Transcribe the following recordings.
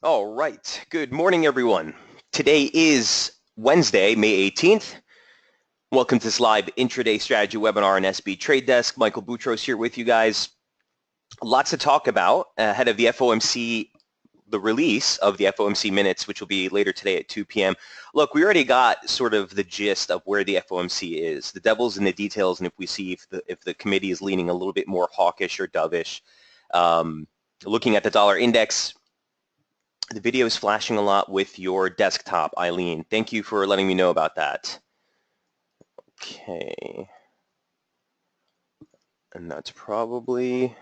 All right. Good morning, everyone. Today is Wednesday, May 18th. Welcome to this live intraday strategy webinar on SB Trade Desk. Michael Boutros here with you guys. Lots to talk about ahead of the FOMC, the release of the FOMC minutes, which will be later today at 2 p.m. Look, we already got sort of the gist of where the FOMC is. The devil's in the details, and if we see if the committee is leaning a little bit more hawkish or dovish. Looking at the dollar index, the video is flashing a lot with your desktop, Eileen. Thank you for letting me know about that. Okay. And that's probably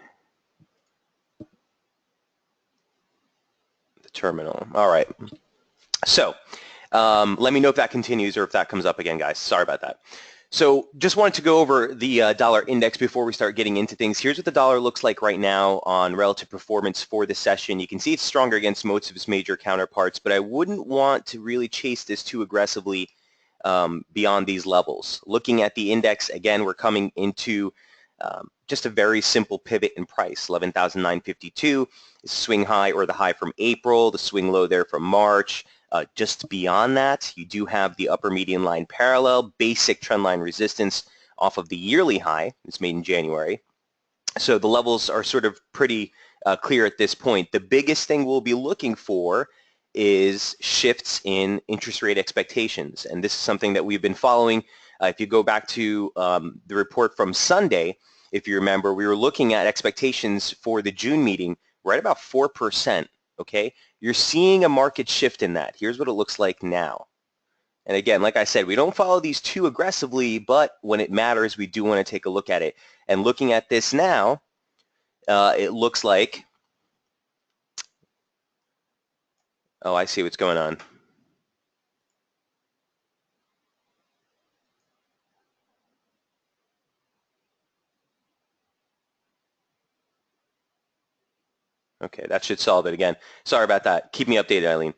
the terminal. All right. So let me know if that continues or if that comes up again, guys. Sorry about that. So just wanted to go over the dollar index before we start getting into things. Here's what the dollar looks like right now on relative performance for the session. You can see it's stronger against most of its major counterparts, but I wouldn't want to really chase this too aggressively beyond these levels. Looking at the index, again, we're coming into just a very simple pivot in price. 11,952 is swing high or the high from April, the swing low there from March. Just beyond that, you do have the upper median line parallel, basic trend line resistance off of the yearly high. It's made in January. So the levels are sort of pretty clear at this point. The biggest thing we'll be looking for is shifts in interest rate expectations. And this is something that we've been following. If you go back to the report from Sunday, if you remember, we were looking at expectations for the June meeting right about 4%, okay? You're seeing a market shift in that. Here's what it looks like now. And again, like I said, we don't follow these too aggressively, but when it matters, we do want to take a look at it. And looking at this now, it looks like, oh, I see what's going on. Okay, that should solve it again. Sorry about that. Keep me updated, Eileen.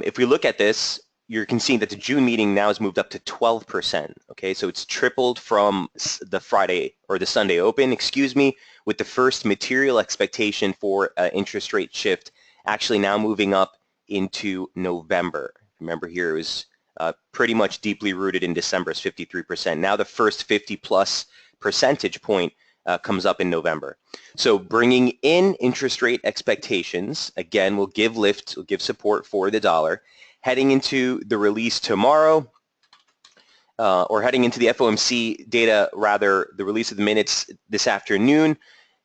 If we look at this, you can see that the June meeting now has moved up to 12%. Okay, so it's tripled from the Friday or the Sunday open, excuse me, with the first material expectation for interest rate shift actually now moving up into November. Remember here it was pretty much deeply rooted in December's 53%. Now the first 50 plus percentage point comes up in November. So bringing in interest rate expectations, again, will give lift, will give support for the dollar. Heading into the release tomorrow, or heading into the FOMC data, rather, the release of the minutes this afternoon,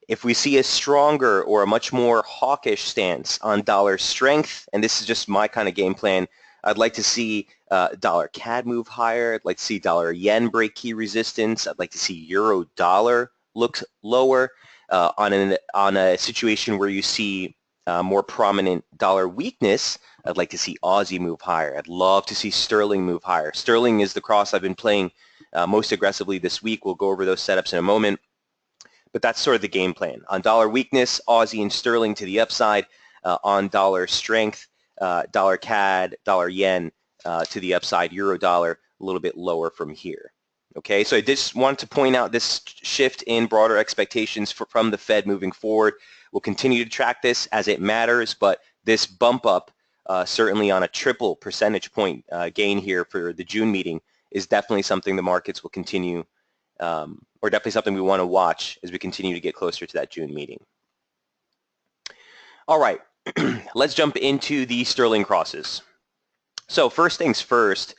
if we see a stronger or a much more hawkish stance on dollar strength, and this is just my kind of game plan, I'd like to see dollar CAD move higher. I'd like to see dollar yen break key resistance. I'd like to see euro dollar look lower on a situation where you see more prominent dollar weakness. I'd like to see Aussie move higher. I'd love to see sterling move higher. Sterling is the cross I've been playing most aggressively this week. We'll go over those setups in a moment. But that's sort of the game plan. On dollar weakness, Aussie and sterling to the upside. On dollar strength, dollar CAD, dollar yen to the upside, euro dollar a little bit lower from here. Okay, so I just wanted to point out this shift in broader expectations from the Fed moving forward. We'll continue to track this as it matters, but this bump up, certainly on a triple percentage point gain here for the June meeting, is definitely something the markets will continue, or definitely something we want to watch as we continue to get closer to that June meeting. All right, let's jump into the sterling crosses. So first things first,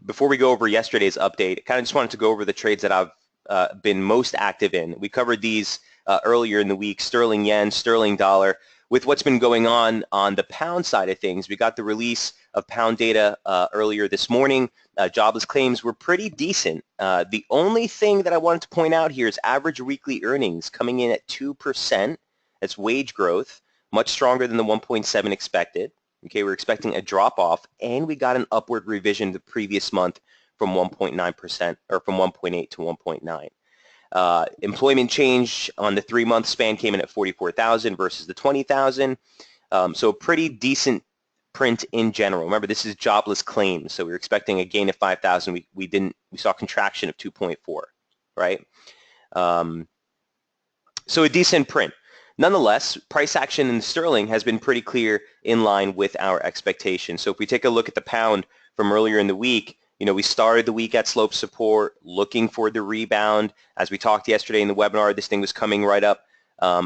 before we go over yesterday's update, I kind of just wanted to go over the trades that I've been most active in. We covered these earlier in the week, sterling yen, sterling dollar. With what's been going on the pound side of things, we got the release of pound data earlier this morning. Jobless claims were pretty decent. The only thing that I wanted to point out here is average weekly earnings coming in at 2%. That's wage growth, much stronger than the 1.7 expected. Okay, we're expecting a drop-off, and we got an upward revision the previous month from 1.9%, or from 1.8 to 1.9. Employment change on the 3-month span came in at 44,000 versus the 20,000. So pretty decent print in general. Remember, this is jobless claims, so we were expecting a gain of 5,000. We saw a contraction of 2.4, right? So a decent print. Nonetheless, price action in sterling has been pretty clear in line with our expectations. So if we take a look at the pound from earlier in the week, we started the week at slope support, looking for the rebound. As we talked yesterday in the webinar, this thing was coming right up.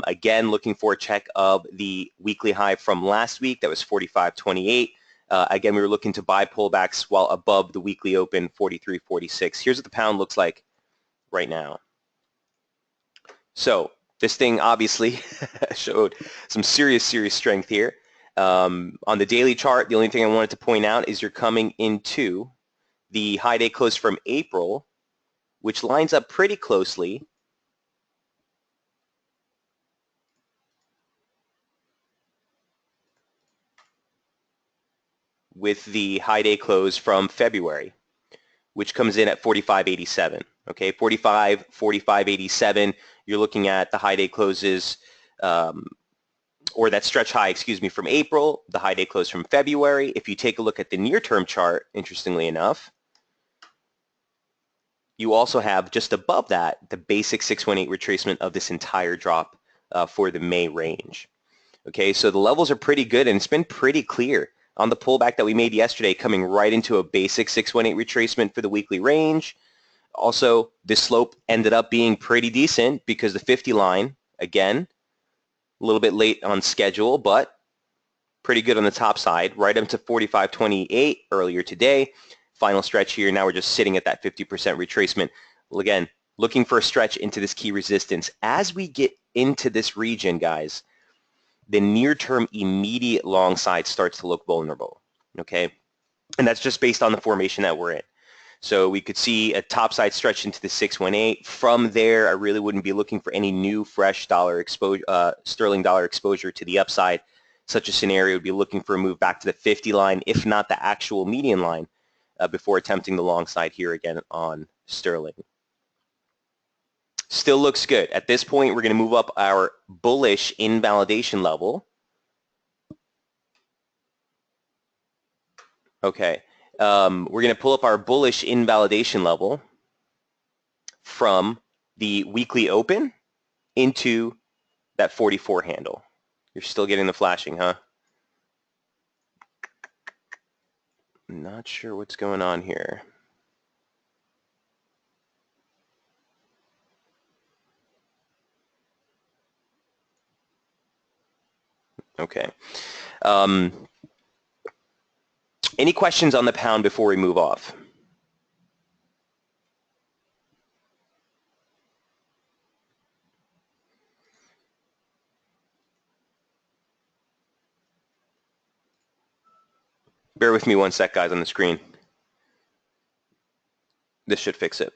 Again, looking for a check of the weekly high from last week. That was 45.28. Again, we were looking to buy pullbacks while above the weekly open, 43.46. Here's what the pound looks like right now. So this thing obviously showed some serious strength here. On the daily chart, the only thing I wanted to point out is you're coming into the high day close from April, which lines up pretty closely with the high day close from February, which comes in at 45.87. Okay, 45, 45.87. You're looking at the high day closes, or that stretch high, excuse me, from April, the high day close from February. If you take a look at the near-term chart, interestingly enough, you also have just above that the basic 618 retracement of this entire drop for the May range. Okay, so the levels are pretty good, and it's been pretty clear on the pullback that we made yesterday, coming right into a basic 618 retracement for the weekly range. Also, this slope ended up being pretty decent because the 50 line, again, a little bit late on schedule, but pretty good on the top side, right up to 45.28 earlier today. Final stretch here. Now we're just sitting at that 50% retracement. Well, again, looking for a stretch into this key resistance. As we get into this region, guys, the near-term immediate long side starts to look vulnerable, okay? And that's just based on the formation that we're in. So we could see a topside stretch into the 618. From there, I really wouldn't be looking for any new fresh sterling dollar exposure to the upside. Such a scenario would be looking for a move back to the 50 line, if not the actual median line, before attempting the long side here again on sterling. Still looks good. At this point, we're going to move up our bullish invalidation level. Okay. We're going to pull up our bullish invalidation level from the weekly open into that 44 handle. You're still getting the flashing, huh? Not sure what's going on here. Okay. Any questions on the pound before we move off? Bear with me one sec, guys, on the screen. This should fix it.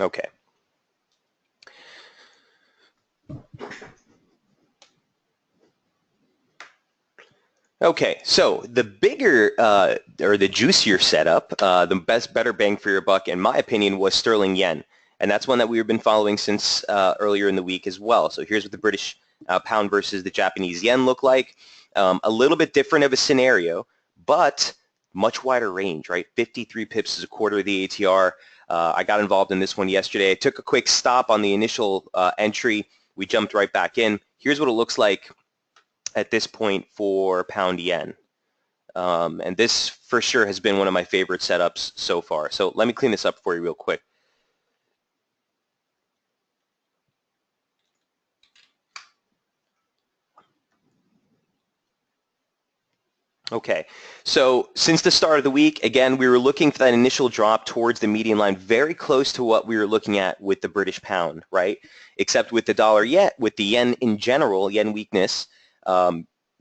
Okay. Okay, so the bigger or the juicier setup, the better bang for your buck, in my opinion, was sterling yen. And that's one that we've been following since earlier in the week as well. So here's what the British pound versus the Japanese yen look like. A little bit different of a scenario, but much wider range, right? 53 pips is a quarter of the ATR. I got involved in this one yesterday. I took a quick stop on the initial entry. We jumped right back in. Here's what it looks like at this point for pound yen. And this for sure has been one of my favorite setups so far. So let me clean this up for you real quick. Okay, so since the start of the week, again, we were looking for that initial drop towards the median line, very close to what we were looking at with the British pound, right? Except with the dollar yet, with the yen in general, yen weakness,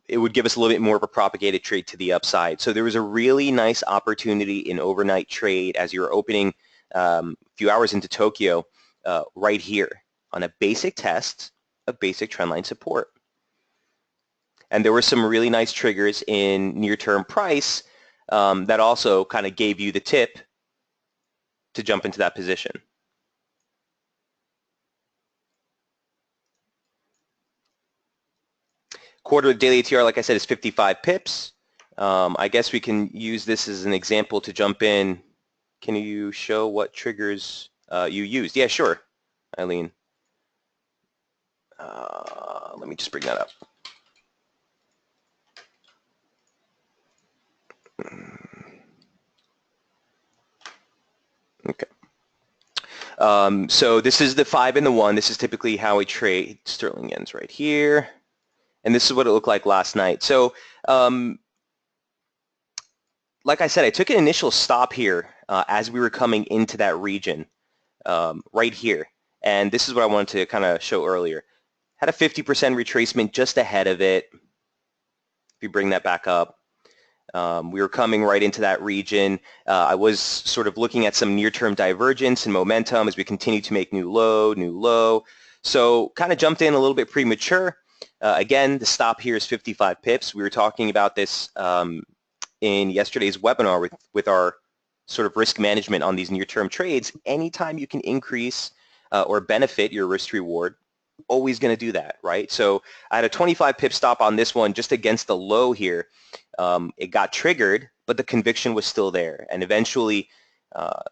it would give us a little bit more of a propagated trade to the upside. So there was a really nice opportunity in overnight trade as you were opening a few hours into Tokyo right here on a basic test of basic trendline support. And there were some really nice triggers in near-term price that also kind of gave you the tip to jump into that position. Quarter of daily ATR, like I said, is 55 pips. I guess we can use this as an example to jump in. Can you show what triggers you used? Yeah, sure, Eileen. Let me just bring that up. Okay. So this is the 5 and the 1. This is typically how we trade. Sterling yens right here. And this is what it looked like last night. So like I said, I took an initial stop here as we were coming into that region right here. And this is what I wanted to kind of show earlier. Had a 50% retracement just ahead of it. If you bring that back up. We were coming right into that region. I was sort of looking at some near-term divergence and momentum as we continue to make new low. So kind of jumped in a little bit premature. Again, the stop here is 55 pips. We were talking about this in yesterday's webinar with our sort of risk management on these near-term trades. Anytime you can increase or benefit your risk reward, always going to do that, right? So I had a 25 pip stop on this one just against the low here. It got triggered, but the conviction was still there. And eventually, let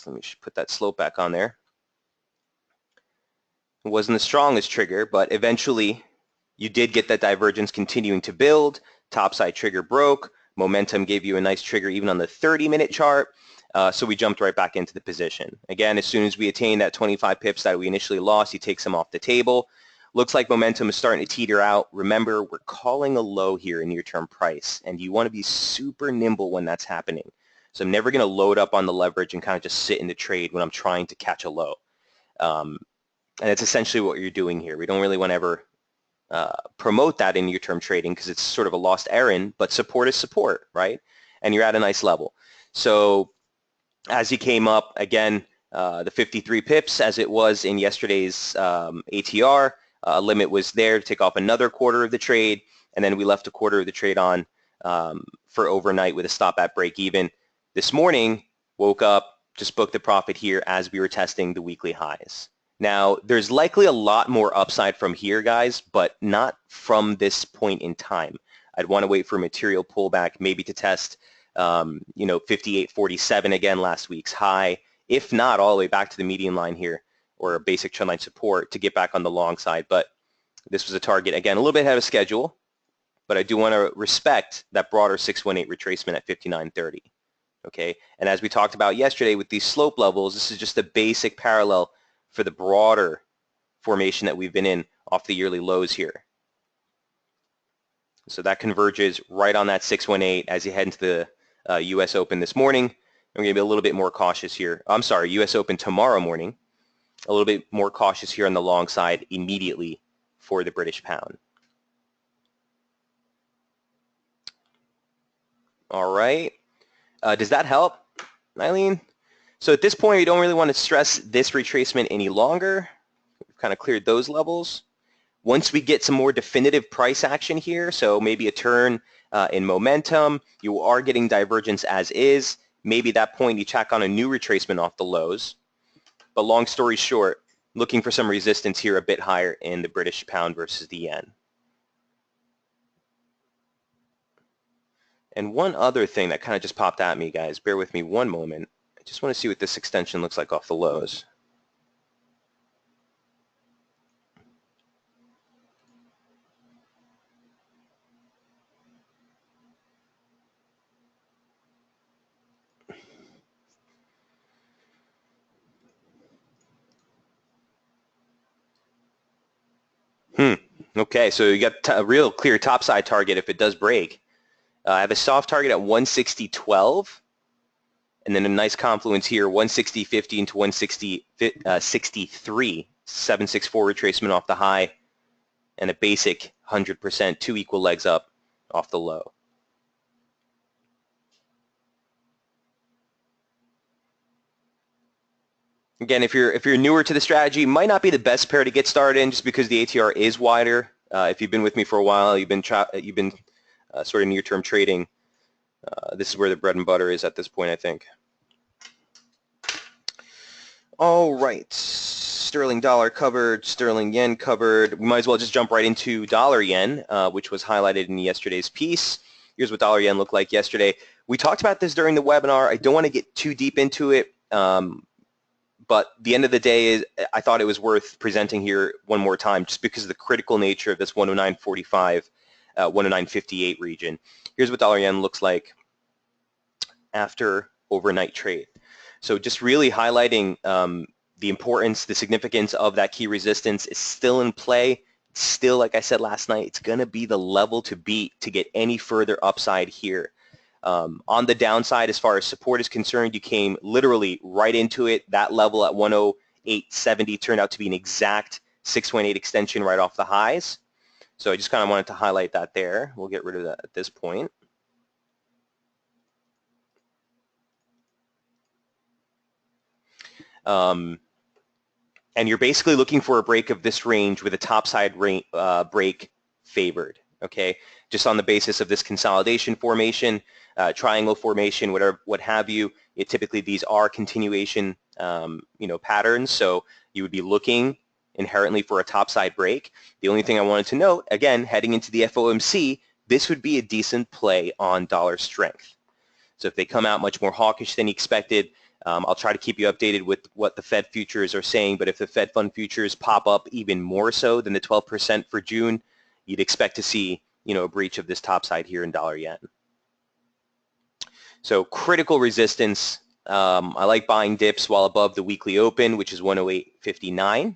me put that slope back on there. It wasn't the strongest trigger, but eventually you did get that divergence continuing to build. Topside trigger broke. Momentum gave you a nice trigger even on the 30-minute chart. So we jumped right back into the position. Again, as soon as we attain that 25 pips that we initially lost, you take some off the table. Looks like momentum is starting to teeter out. Remember, we're calling a low here in near-term price, and you want to be super nimble when that's happening. So I'm never going to load up on the leverage and kind of just sit in the trade when I'm trying to catch a low. And it's essentially what you're doing here. We don't really want to ever promote that in near-term trading because it's sort of a lost errand, but support is support, right? And you're at a nice level. So as you came up, again, the 53 pips as it was in yesterday's ATR, limit was there to take off another quarter of the trade, and then we left a quarter of the trade on for overnight with a stop at break even. This morning, woke up, just booked the profit here as we were testing the weekly highs. Now, there's likely a lot more upside from here, guys, but not from this point in time. I'd want to wait for a material pullback, maybe to test 58.47 again, last week's high, if not all the way back to the median line here or a basic trendline support to get back on the long side. But this was a target, again, a little bit ahead of schedule, but I do want to respect that broader 618 retracement at 59.30. Okay, and as we talked about yesterday with these slope levels, this is just a basic parallel for the broader formation that we've been in off the yearly lows here. So that converges right on that 618 as you head into the U.S. Open this morning. I'm going to be a little bit more cautious here. I'm sorry, U.S. Open tomorrow morning. A little bit more cautious here on the long side immediately for the British pound. All right. Does that help, Eileen? So at this point, you don't really want to stress this retracement any longer. We've kind of cleared those levels. Once we get some more definitive price action here, so maybe a turn in momentum, you are getting divergence as is. Maybe at that point you check on a new retracement off the lows. But long story short, looking for some resistance here a bit higher in the British pound versus the yen. And one other thing that kind of just popped at me, guys, bear with me one moment. I just want to see what this extension looks like off the lows. Okay, so you got a real clear topside target if it does break. I have a soft target at 160.12, and then a nice confluence here, 160.50 into 160.63, 764 retracement off the high, and a basic 100%, 2 equal legs up off the low. Again, if you're newer to the strategy, might not be the best pair to get started in just because the ATR is wider. If you've been with me for a while, you've been sort of near-term trading. This is where the bread and butter is at this point, I think. All right, sterling dollar covered, sterling yen covered. We might as well just jump right into dollar yen, which was highlighted in yesterday's piece. Here's what dollar yen looked like yesterday. We talked about this during the webinar. I don't want to get too deep into it, but the end of the day is I thought it was worth presenting here one more time just because of the critical nature of this 109.45, 109.58 region. Here's what dollar yen looks like after overnight trade. So just really highlighting the importance, the significance of that key resistance is still in play. Still, like I said last night, it's going to be the level to beat to get any further upside here. On the downside, as far as support is concerned, you came literally right into it. That level at 108.70 turned out to be an exact 618 extension right off the highs. So I just kind of wanted to highlight that there. We'll get rid of that at this point. And you're basically looking for a break of this range with a topside break favored, okay? Just on the basis of this consolidation formation, triangle formation, whatever, what have you. Typically, these are continuation, patterns. So you would be looking inherently for a topside break. The only thing I wanted to note, again, heading into the FOMC, this would be a decent play on dollar strength. So if they come out much more hawkish than expected, I'll try to keep you updated with what the Fed futures are saying, but if the Fed fund futures pop up even more so than the 12% for June, you'd expect to see, a breach of this topside here in dollar yen. So critical resistance, I like buying dips while above the weekly open, which is 108.59.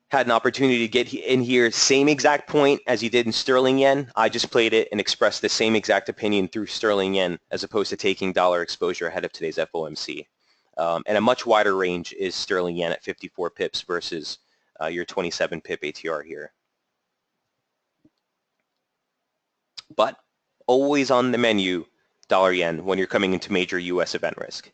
Had an opportunity to get in here, same exact point as you did in sterling yen. I just played it and expressed the same exact opinion through sterling yen as opposed to taking dollar exposure ahead of today's FOMC. And a much wider range is sterling yen at 54 pips versus your 27 pip ATR here. But always on the menu, dollar yen, when you're coming into major US event risk.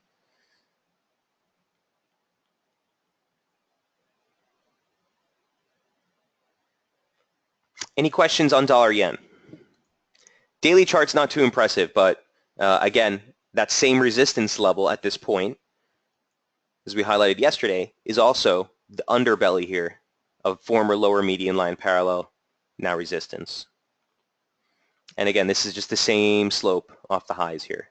Any questions on dollar yen? Daily chart's not too impressive, but again, that same resistance level at this point, as we highlighted yesterday, is also the underbelly here of former lower median line parallel, now resistance. And again, this is just the same slope off the highs here.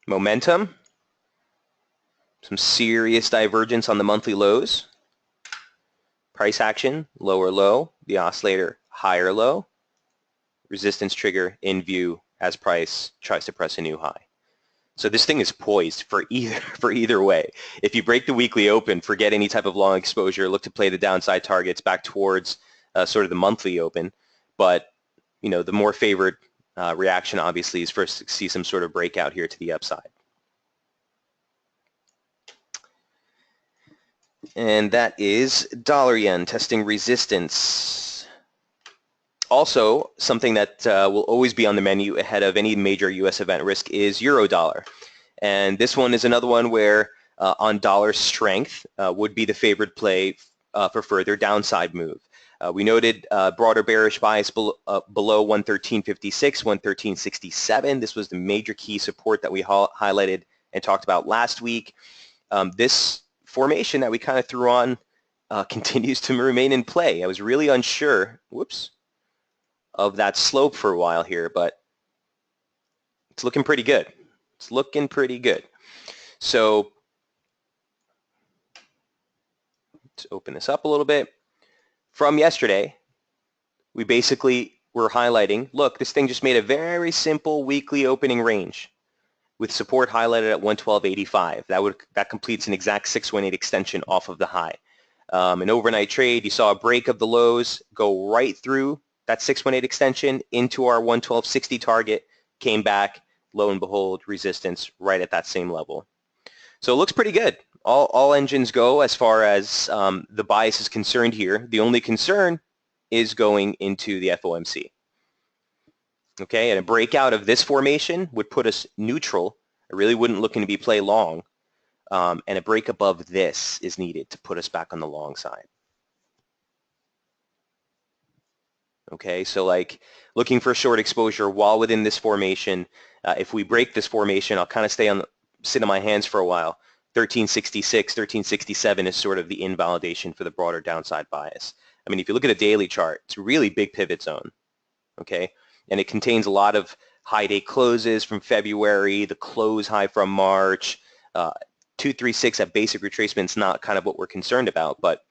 Momentum, some serious divergence on the monthly lows. Price action, lower low, the oscillator higher low. Resistance trigger in view as price tries to press a new high. So this thing is poised for either way. If you break the weekly open, forget any type of long exposure, look to play the downside targets back towards sort of the monthly open. But the more favored reaction obviously is first to see some sort of breakout here to the upside. And that is dollar yen testing resistance. Also, something that will always be on the menu ahead of any major US event risk is euro dollar. And this one is another one where on dollar strength would be the favored play for further downside move. We noted broader bearish bias below 113.56, 113.67. This was the major key support that we highlighted and talked about last week. This formation that we kind of threw on continues to remain in play. I was really unsure, of that slope for a while here, but it's looking pretty good. It's looking pretty good. So let's open this up a little bit. From yesterday, we basically were highlighting, look, this thing just made a very simple weekly opening range with support highlighted at 112.85. That completes an exact 618 extension off of the high. An overnight trade, you saw a break of the lows go right through that 618 extension into our 112.60 target, came back, lo and behold, resistance right at that same level. So it looks pretty good. All engines go as far as the bias is concerned here. The only concern is going into the FOMC. Okay, and a breakout of this formation would put us neutral. I really wouldn't looking to be play long. And a break above this is needed to put us back on the long side. Okay, so like looking for short exposure while within this formation. If we break this formation, I'll kind of sit on my hands for a while. 1366, 1367 is sort of the invalidation for the broader downside bias. I mean, if you look at a daily chart, it's a really big pivot zone, okay? And it contains a lot of high day closes from February, the close high from March. 236 at basic retracement is not kind of what we're concerned about, but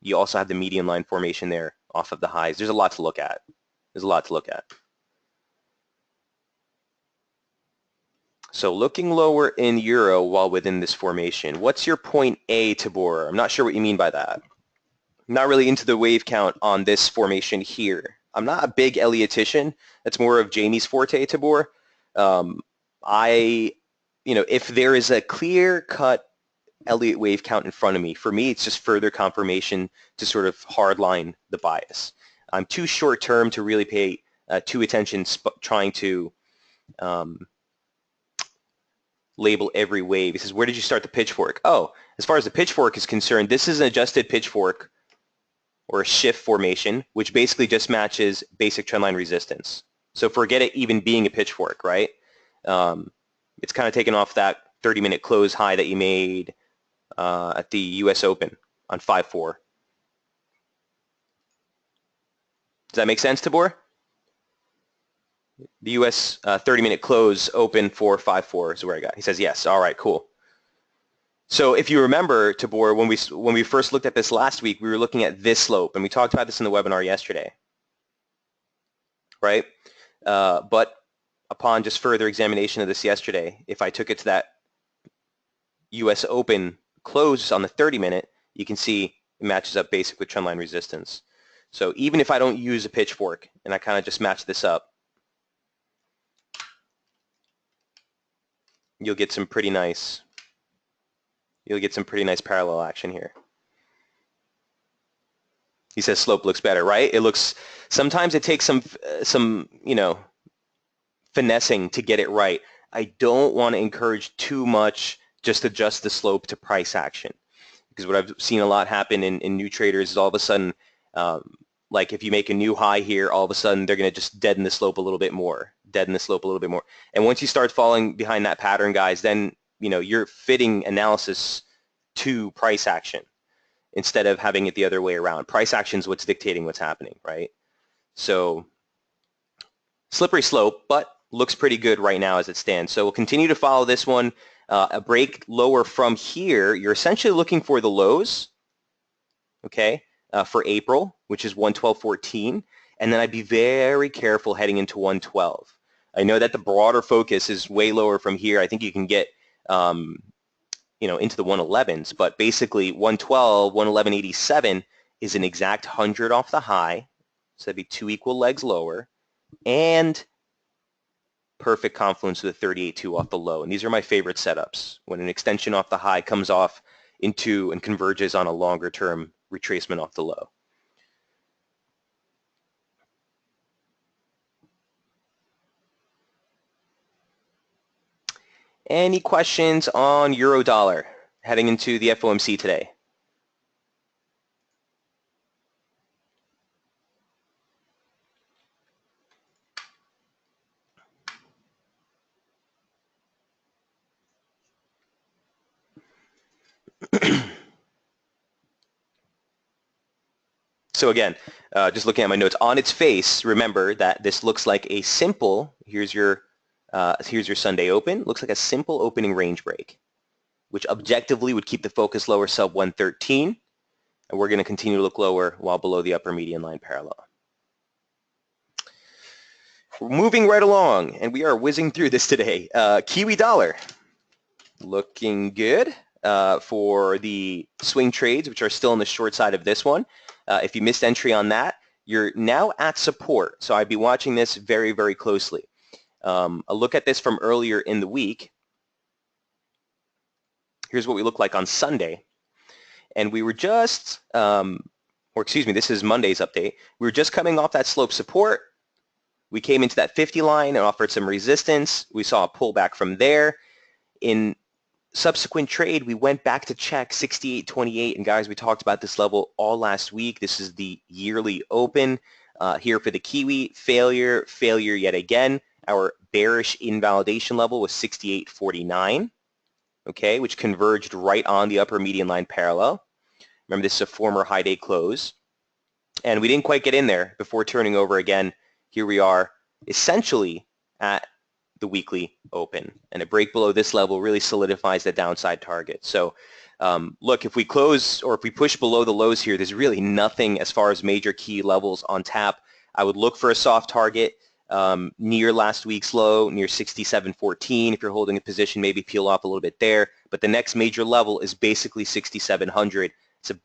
you also have the median line formation there off of the highs. There's a lot to look at. There's a lot to look at. So looking lower in euro while within this formation. What's your point A, Tabor? I'm not sure what you mean by that. I'm not really into the wave count on this formation here. I'm not a big Elliottician. That's more of Jamie's forte, Tabor. If there is a clear-cut Elliott wave count in front of me, for me, it's just further confirmation to sort of hardline the bias. I'm too short-term to really pay too attention trying to label every wave. He says, where did you start the pitchfork? Oh, as far as the pitchfork is concerned, this is an adjusted pitchfork or a shift formation, which basically just matches basic trendline resistance. So forget it even being a pitchfork, right? It's kind of taken off that 30-minute close high that you made at the U.S. Open on 5-4. Does that make sense, Tabor? The U.S. 30-minute close open for 5-4 is where I got. He says yes. All right, cool. So if you remember, Tabor, when we first looked at this last week, we were looking at this slope, and we talked about this in the webinar yesterday, right? But upon just further examination of this yesterday, if I took it to that U.S. Open close on the 30-minute, you can see it matches up basic with trendline resistance. So even if I don't use a pitchfork and I kind of just match this up, you'll get some pretty nice parallel action here. He says slope looks better, right? It looks, sometimes it takes some finessing to get it right. I don't want to encourage too much, just adjust the slope to price action. Because what I've seen a lot happen in new traders is all of a sudden, like if you make a new high here, all of a sudden they're going to just deaden the slope a little bit more, And once you start falling behind that pattern, guys, then you're fitting analysis to price action instead of having it the other way around. Price action is what's dictating what's happening, right? So slippery slope, but looks pretty good right now as it stands. So we'll continue to follow this one. A break lower from here, you're essentially looking for the lows, okay, for April, which is 112.14, and then I'd be very careful heading into 112. I know that the broader focus is way lower from here. I think you can get into the 111s, but basically 112, 111.87 is an exact 100 off the high, so that'd be 2 equal legs lower, and perfect confluence with a 38.2 off the low. And these are my favorite setups, when an extension off the high comes off into and converges on a longer term retracement off the low. Any questions on euro dollar heading into the FOMC today? So again, just looking at my notes, on its face, remember that this looks like a simple, here's your Sunday open, looks like a simple opening range break, which objectively would keep the focus lower sub 113, and we're going to continue to look lower while below the upper median line parallel. We're moving right along, and we are whizzing through this today. Kiwi Dollar, looking good for the swing trades, which are still on the short side of this one. If you missed entry on that, you're now at support. So I'd be watching this very, very closely. A look at this from earlier in the week. Here's what we look like on Sunday. And we were just, this is Monday's update. We were just coming off that slope support. We came into that 50 line and offered some resistance. We saw a pullback from there. In subsequent trade, we went back to check 68.28, and guys, we talked about this level all last week. This is the yearly open. Here for the Kiwi, failure yet again. Our bearish invalidation level was 68.49, okay, which converged right on the upper median line parallel. Remember, this is a former high day close. And we didn't quite get in there before turning over again. Here we are essentially at the weekly open. And a break below this level really solidifies the downside target. So look, if we close or if we push below the lows here, there's really nothing as far as major key levels on tap. I would look for a soft target near last week's low, near 67.14. If you're holding a position, maybe peel off a little bit there. But the next major level is basically 6,700. It's a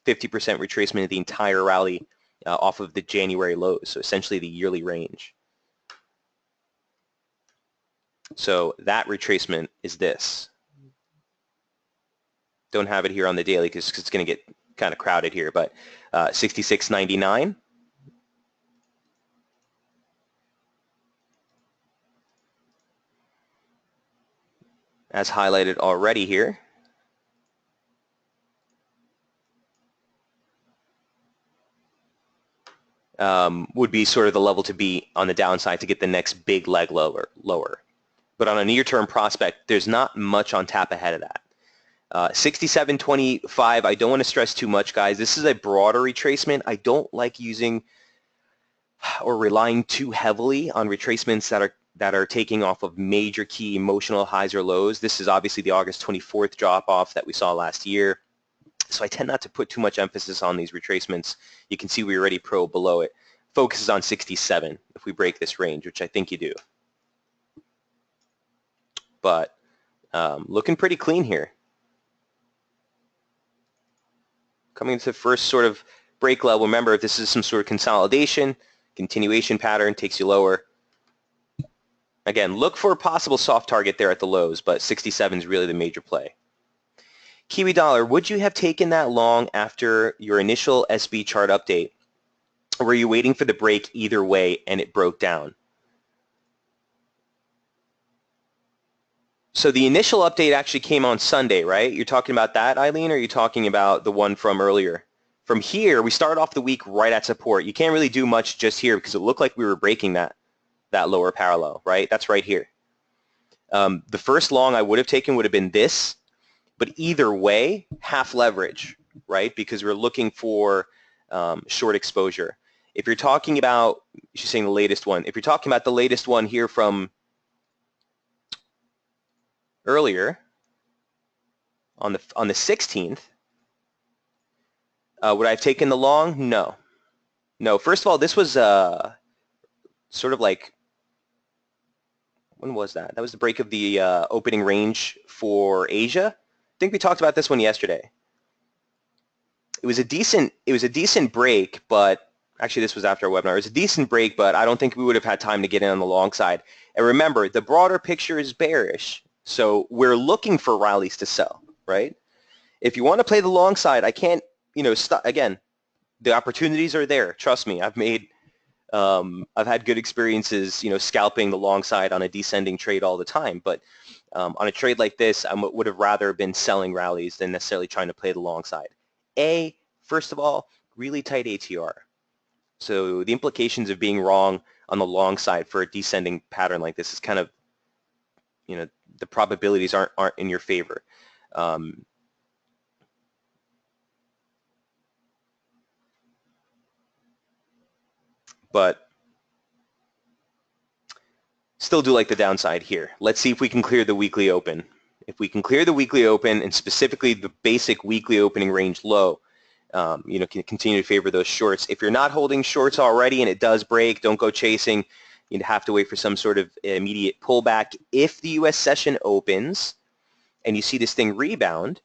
50% retracement of the entire rally off of the January lows, so essentially the yearly range. So that retracement is this. Don't have it here on the daily because it's going to get kind of crowded here, but 66.99. As highlighted already here. Would be sort of the level to be on the downside to get the next big leg lower. But on a near-term prospect, there's not much on tap ahead of that. 67.25, I don't want to stress too much, guys. This is a broader retracement. I don't like using or relying too heavily on retracements that are taking off of major key emotional highs or lows. This is obviously the August 24th drop-off that we saw last year. So I tend not to put too much emphasis on these retracements. You can see we already probed below it. Focuses on 67 if we break this range, which I think you do. But looking pretty clean here. Coming to the first sort of break level, remember if this is some sort of consolidation, continuation pattern takes you lower. Again, look for a possible soft target there at the lows, but 67 is really the major play. Kiwi Dollar, would you have taken that long after your initial SB chart update? Or were you waiting for the break either way and it broke down? So the initial update actually came on Sunday, right? You're talking about that, Eileen, or are you talking about the one from earlier? From here, we started off the week right at support. You can't really do much just here because it looked like we were breaking that lower parallel, right? That's right here. The first long I would have taken would have been this. But either way, half leverage, right? Because we're looking for short exposure. If you're talking about, she's saying the latest one. If you're talking about the latest one here from earlier on the 16th, would I have taken the long? No. No. First of all, this was sort of like, when was that? That was the break of the opening range for Asia. I think we talked about this one yesterday. It was a decent break, but actually this was after our webinar. It was a decent break, but I don't think we would have had time to get in on the long side. And remember, the broader picture is bearish, so we're looking for rallies to sell, right? If you want to play the long side, I can't, again, the opportunities are there. Trust me, I've had good experiences, scalping the long side on a descending trade all the time, but on a trade like this, I would have rather been selling rallies than necessarily trying to play the long side. First of all, really tight ATR. So the implications of being wrong on the long side for a descending pattern like this is kind of, the probabilities aren't in your favor. But still do like the downside here. Let's see if we can clear the weekly open. If we can clear the weekly open and specifically the basic weekly opening range low, can continue to favor those shorts. If you're not holding shorts already and it does break, don't go chasing. You'd have to wait for some sort of immediate pullback. If the U.S. session opens and you see this thing rebound,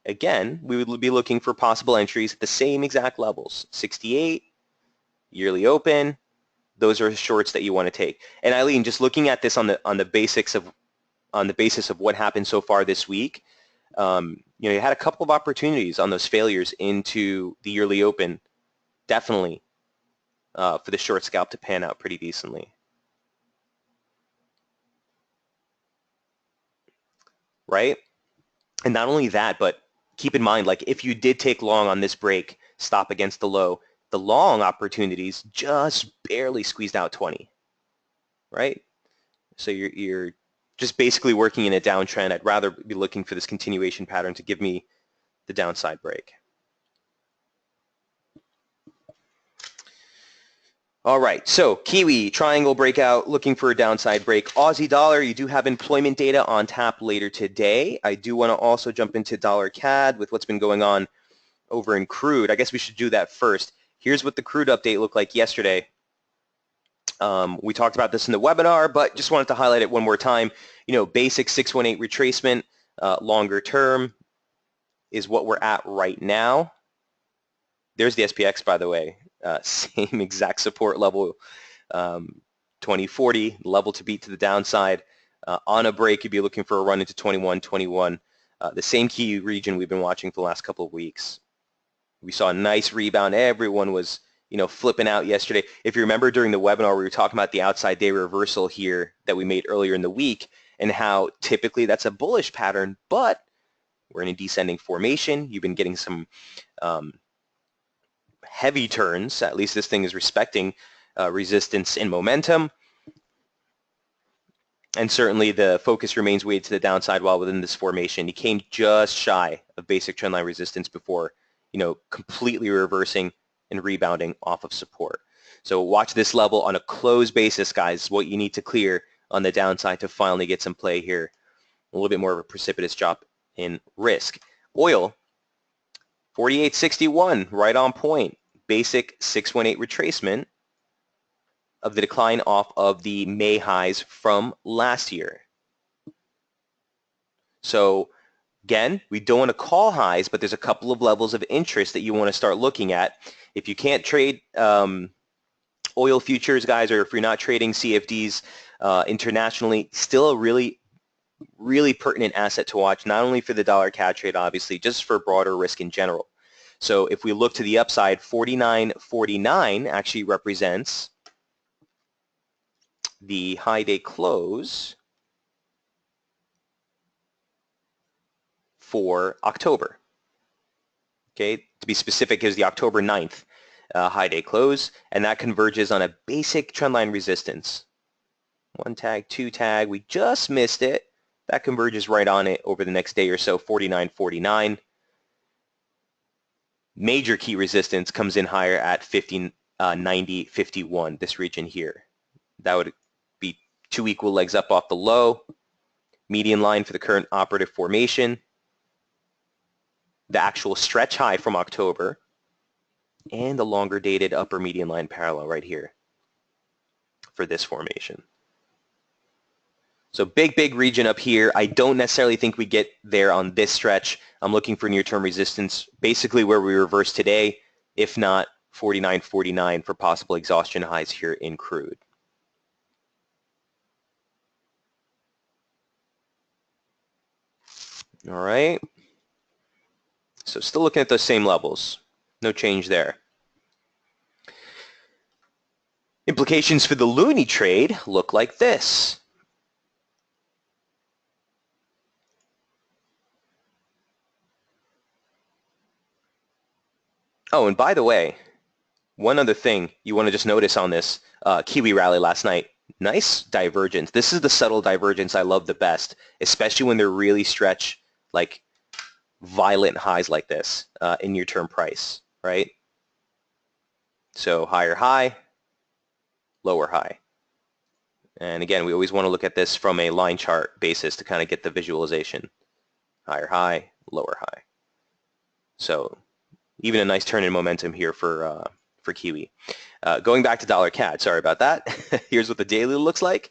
again, we would be looking for possible entries at the same exact levels. 68, yearly open. Those are shorts that you want to take. And Eileen, just looking at this on the basis of what happened so far this week, you had a couple of opportunities on those failures into the yearly open, definitely for the short scalp to pan out pretty decently. Right? And not only that, but keep in mind, like if you did take long on this break, stop against the low, The long opportunities just barely squeezed out 20, right? So you're just basically working in a downtrend. I'd rather be looking for this continuation pattern to give me the downside break. All right, so Kiwi, triangle breakout, looking for a downside break. Aussie dollar, you do have employment data on tap later today. I do want to also jump into dollar CAD with what's been going on over in crude. I guess we should do that first. Here's what the crude update looked like yesterday. We talked about this in the webinar, but just wanted to highlight it one more time. You know, basic 618 retracement, longer term is what we're at right now. There's the SPX, by the way. Same exact support level, 2040, level to beat to the downside. On a break, you'd be looking for a run into 2121. The same key region we've been watching for the last couple of weeks. We saw a nice rebound. Everyone was, you know, flipping out yesterday. If you remember during the webinar, we were talking about the outside day reversal here that we made earlier in the week and how typically that's a bullish pattern, but we're in a descending formation. You've been getting some heavy turns. At least this thing is respecting resistance and momentum. And certainly the focus remains weighted to the downside while within this formation. He came just shy of basic trendline resistance before, you know, completely reversing and rebounding off of support. So watch this level on a close basis, guys, what you need to clear on the downside to finally get some play here. A little bit more of a precipitous drop in risk. Oil, 48.61, right on point. Basic 618 retracement of the decline off of the May highs from last year. So again, we don't want to call highs, but there's a couple of levels of interest that you want to start looking at. If you can't trade oil futures, guys, or if you're not trading CFDs internationally, still a really pertinent asset to watch, not only for the dollar CAD trade, obviously, just for broader risk in general. So if we look to the upside, 49.49 actually represents the high day close for October. Okay, to be specific, is the October 9th high day close, and that converges on a basic trendline resistance. 1 tag, 2 tag, we just missed it. That converges right on it over the next day or so, 49.49. Major key resistance comes in higher at 90.51, this region here. That would be 2 equal legs up off the low. Median line for the current operative formation. The actual stretch high from October. And the longer dated upper median line parallel right here for this formation. So big region up here. I don't necessarily think we get there on this stretch. I'm looking for near-term resistance, basically where we reverse today, if not 49.49 for possible exhaustion highs here in crude. All right. So still looking at those same levels. No change there. Implications for the loonie trade look like this. Oh, and by the way, one other thing you want to just notice on this Kiwi rally last night, nice divergence. This is the subtle divergence I love the best, especially when they're really stretch, like violent highs like this in your term price, right? So higher high, lower high. And again, we always want to look at this from a line chart basis to kind of get the visualization. Higher high, lower high. So even a nice turn in momentum here for Kiwi. Going back to dollar CAD, sorry about that. Here's what the daily looks like.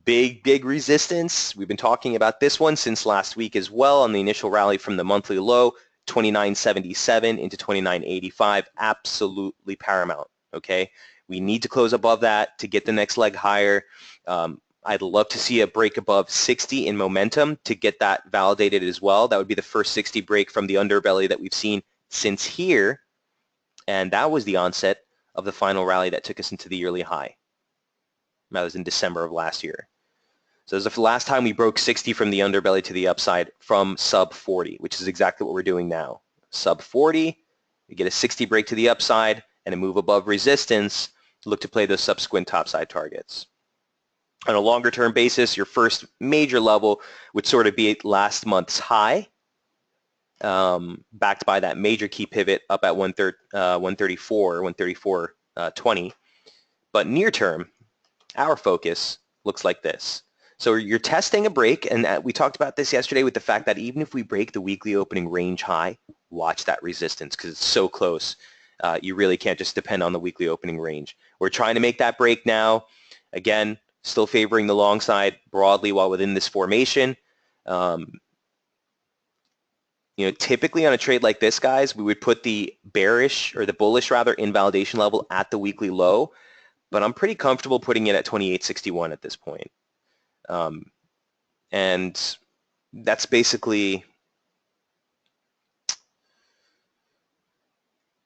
Big resistance. We've been talking about this one since last week as well on the initial rally from the monthly low, 29.77 into 29.85. Absolutely paramount, okay? We need to close above that to get the next leg higher. I'd love to see a break above 60 in momentum to get that validated as well. That would be the first 60 break from the underbelly that we've seen since here, and that was the onset of the final rally that took us into the yearly high. That was in December of last year. So this is the last time we broke 60 from the underbelly to the upside from sub 40, which is exactly what we're doing now. Sub 40, we get a 60 break to the upside, and a move above resistance, look to play those subsequent topside targets. On a longer term basis, your first major level would sort of be last month's high, backed by that major key pivot up at 134, 134.20. But near term, our focus looks like this. So you're testing a break, and we talked about this yesterday with the fact that even if we break the weekly opening range high, watch that resistance because it's so close. You really can't just depend on the weekly opening range. We're trying to make that break now. Again, still favoring the long side broadly while within this formation. Typically on a trade like this, guys, we would put the bearish or the bullish rather invalidation level at the weekly low, but I'm pretty comfortable putting it at 28.61 at this point. And that's basically,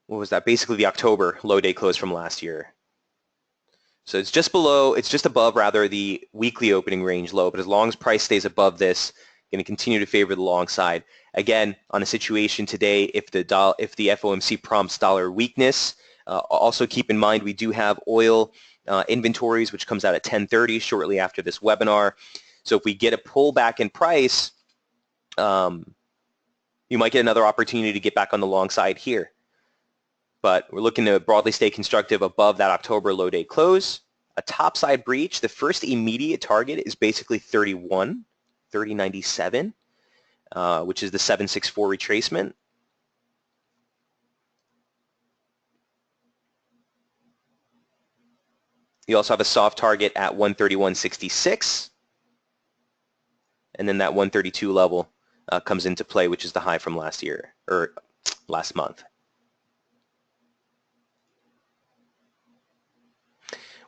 what was that? Basically the October low day close from last year. So it's just below, it's just above rather the weekly opening range low, but as long as price stays above this, going to continue to favor the long side. Again, on a situation today, if the FOMC prompts dollar weakness, also keep in mind we do have oil inventories, which comes out at 10:30 shortly after this webinar. So if we get a pullback in price, you might get another opportunity to get back on the long side here. But we're looking to broadly stay constructive above that October low day close. A topside breach, the first immediate target is basically 30.97, which is the 764 retracement. You also have a soft target at 131.66. And then that 132 level comes into play, which is the high from last year, or last month.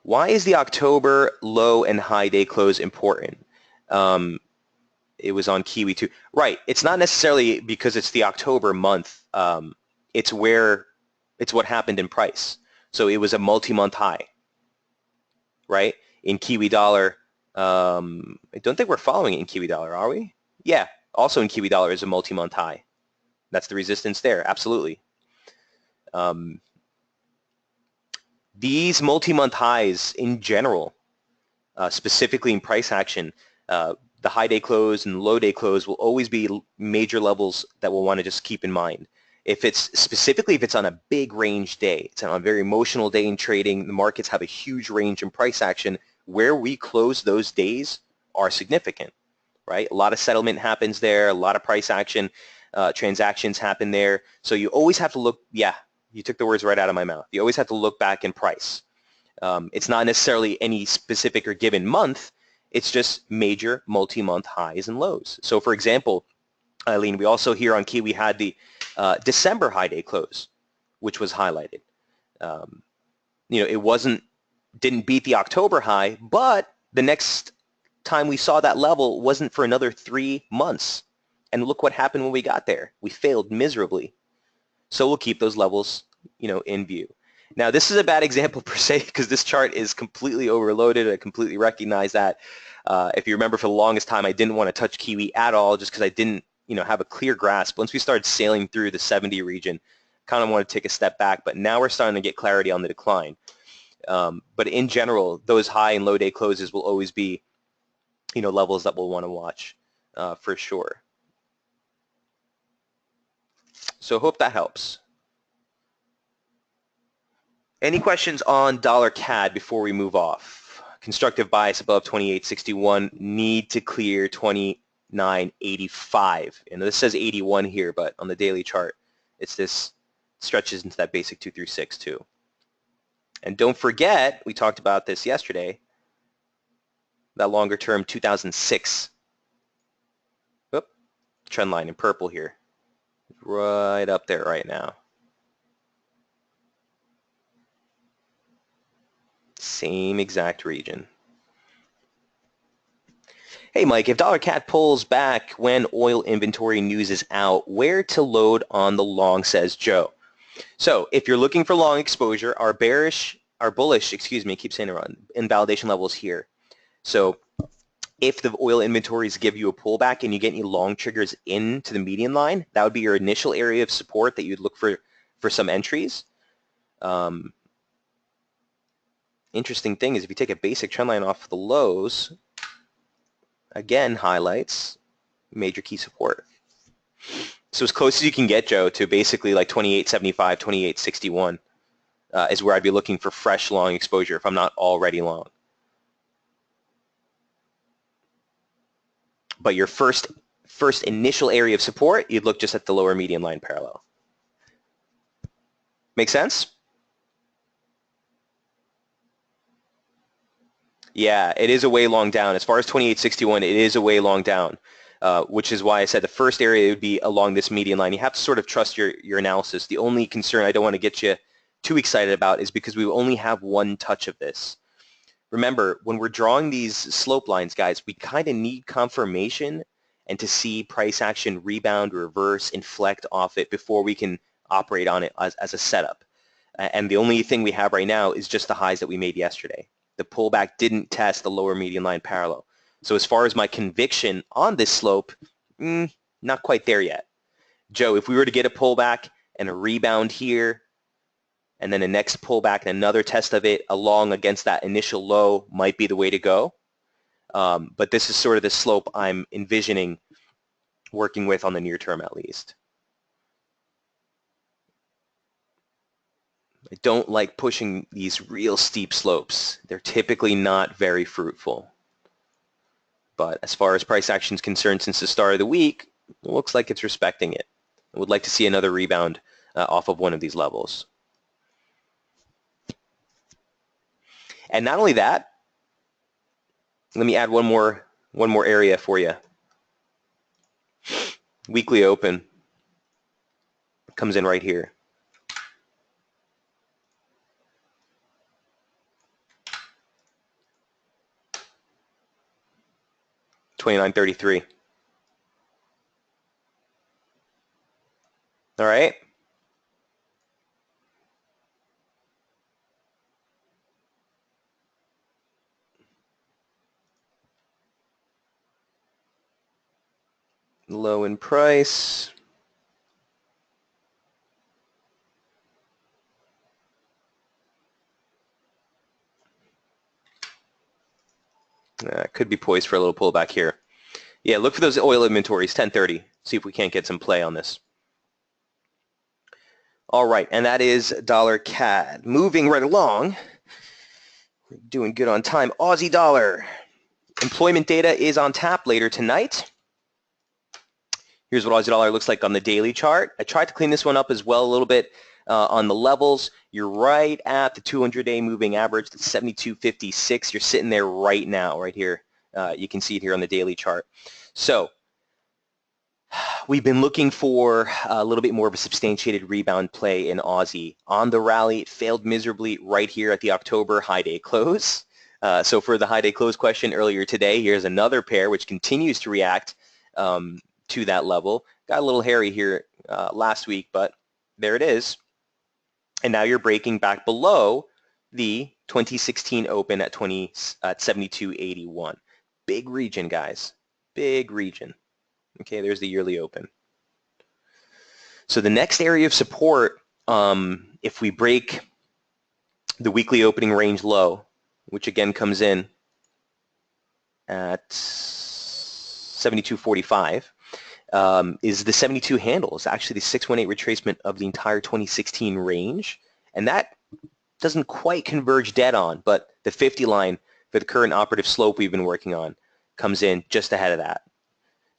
Why is the October low and high day close important? It was on Kiwi too. Right. It's not necessarily because it's the October month. It's what happened in price. So it was a multi-month high, right? In Kiwi Dollar, I don't think we're following it in Kiwi Dollar, are we? Yeah. Also in Kiwi Dollar is a multi-month high. That's the resistance there. Absolutely. These multi-month highs in general, specifically in price action, the high day close and low day close will always be major levels that we'll want to just keep in mind. If it's on a big range day, it's on a very emotional day in trading, the markets have a huge range in price action, where we close those days are significant, right? A lot of settlement happens there, a lot of price action transactions happen there. So you always have to look, yeah, you took the words right out of my mouth. You always have to look back in price. It's not necessarily any specific or given month. It's just major multi-month highs and lows. So for example, Eileen, we also here on Kiwi had the December high day close, which was highlighted. It didn't beat the October high, but the next time we saw that level wasn't for another 3 months. And look what happened when we got there. We failed miserably. So we'll keep those levels, in view. Now, this is a bad example per se because this chart is completely overloaded. I completely recognize that. If you remember, for the longest time, I didn't want to touch Kiwi at all just because I didn't, have a clear grasp. Once we started sailing through the 70 region, kind of want to take a step back. But now we're starting to get clarity on the decline. But in general, those high and low day closes will always be, levels that we'll want to watch for sure. So hope that helps. Any questions on dollar CAD before we move off? Constructive bias above 28.61, need to clear 29.85. And this says 81 here, but on the daily chart, stretches into that basic 236 too. And don't forget, we talked about this yesterday, that longer term 2006 trend line in purple here. Right up there right now. Same exact region. Hey Mike, if dollar CAD pulls back when oil inventory news is out, where to load on the long, says Joe. So if you're looking for long exposure, our bullish, keep saying it wrong, invalidation levels here. So if the oil inventories give you a pullback and you get any long triggers into the median line, that would be your initial area of support that you'd look for some entries. Interesting thing is if you take a basic trend line off the lows, again, highlights major key support. So as close as you can get, Joe, to basically like 28.75, 28.61 is where I'd be looking for fresh long exposure if I'm not already long. But your first initial area of support, you'd look just at the lower median line parallel. Make sense? Yeah, it is a way long down. As far as 28.61, it is a way long down, which is why I said the first area would be along this median line. You have to sort of trust your analysis. The only concern I don't want to get you too excited about is because we only have one touch of this. Remember, when we're drawing these slope lines, guys, we kind of need confirmation and to see price action rebound, reverse, inflect off it before we can operate on it as a setup. And the only thing we have right now is just the highs that we made yesterday. The pullback didn't test the lower median line parallel. So as far as my conviction on this slope, not quite there yet. Joe, if we were to get a pullback and a rebound here, and then the next pullback and another test of it along against that initial low might be the way to go. But this is sort of the slope I'm envisioning working with on the near term at least. I don't like pushing these real steep slopes. They're typically not very fruitful. But as far as price action is concerned, since the start of the week, it looks like it's respecting it. I would like to see another rebound off of one of these levels. And not only that, let me add one more area for you. Weekly open comes in right here. $29.33. All right. Low in price. Could be poised for a little pullback here. Yeah, look for those oil inventories, 1030. See if we can't get some play on this. All right, and that is dollar CAD. Moving right along, we're doing good on time. Aussie dollar. Employment data is on tap later tonight. Here's what Aussie dollar looks like on the daily chart. I tried to clean this one up as well a little bit on the levels. You're right at the 200-day moving average, that's 72.56. You're sitting there right now, right here. You can see it here on the daily chart. So we've been looking for a little bit more of a substantiated rebound play in Aussie. On the rally, it failed miserably right here at the October high day close. So for the high day close question earlier today, here's another pair which continues to react to that level. Got a little hairy here last week, but there it is. And now you're breaking back below the 2016 open at 72.81. Big region, guys. Big region. Okay, there's the yearly open. So the next area of support, if we break the weekly opening range low, which again comes in at 72.45, is the 72 handle. It's actually the 618 retracement of the entire 2016 range. And that doesn't quite converge dead on, but the 50 line for the current operative slope we've been working on comes in just ahead of that.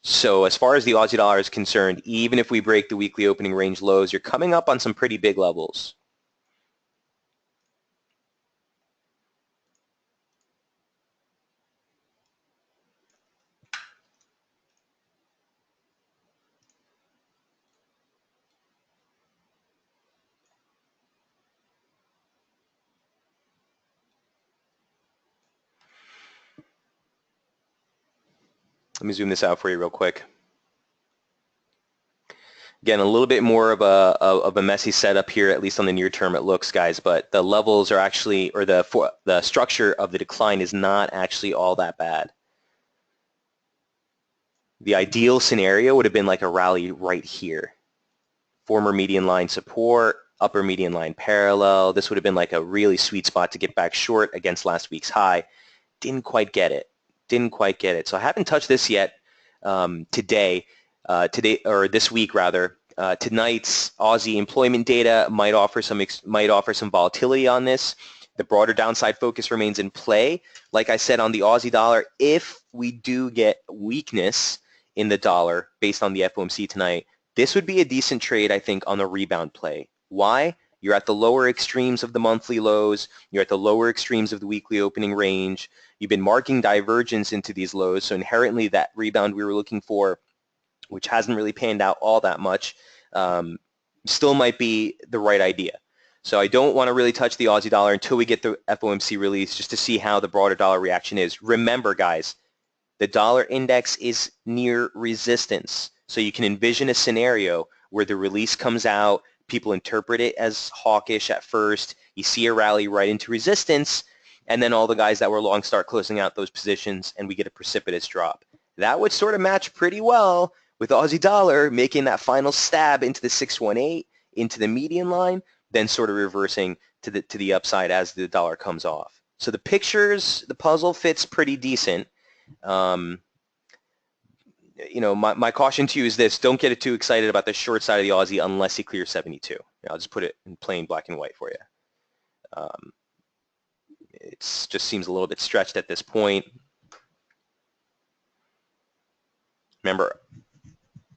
So as far as the Aussie dollar is concerned, even if we break the weekly opening range lows, you're coming up on some pretty big levels. Let me zoom this out for you real quick. Again, a little bit more of a messy setup here, at least on the near term it looks, guys, but the levels are actually, or the structure of the decline is not actually all that bad. The ideal scenario would have been like a rally right here. Former median line support, upper median line parallel. This would have been like a really sweet spot to get back short against last week's high. Didn't quite get it. Didn't quite get it. So I haven't touched this yet today or this week rather. Tonight's Aussie employment data might offer some volatility on this. The broader downside focus remains in play. Like I said on the Aussie dollar, if we do get weakness in the dollar based on the FOMC tonight, this would be a decent trade, I think, on the rebound play. Why? You're at the lower extremes of the monthly lows. You're at the lower extremes of the weekly opening range. You've been marking divergence into these lows, so inherently that rebound we were looking for, which hasn't really panned out all that much, still might be the right idea. So I don't want to really touch the Aussie dollar until we get the FOMC release, just to see how the broader dollar reaction is. Remember, guys, the dollar index is near resistance. So you can envision a scenario where the release comes out, people interpret it as hawkish at first, you see a rally right into resistance, and then all the guys that were long start closing out those positions and we get a precipitous drop. That would sort of match pretty well with Aussie dollar making that final stab into the 618, into the median line, then sort of reversing to the upside as the dollar comes off. So the puzzle fits pretty decent. My caution to you is this: don't get too excited about the short side of the Aussie unless you clear 72. I'll just put it in plain black and white for you. It just seems a little bit stretched at this point. Remember,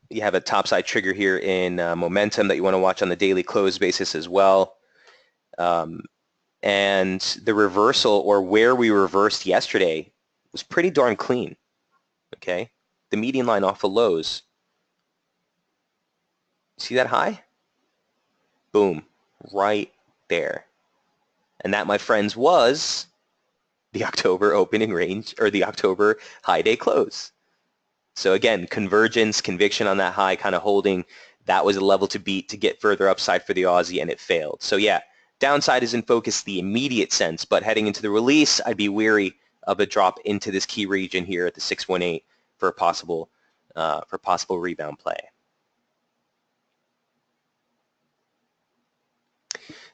you have a topside trigger here in momentum that you want to watch on the daily close basis as well. And the reversal, or where we reversed yesterday, was pretty darn clean, okay? The median line off the lows. See that high? Boom, right there. And that, my friends, was the October opening range, or the October high day close. So again, convergence, conviction on that high, kind of holding. That was a level to beat to get further upside for the Aussie, and it failed. So yeah, downside is in focus the immediate sense, but heading into the release, I'd be wary of a drop into this key region here at the 618 for possible rebound play.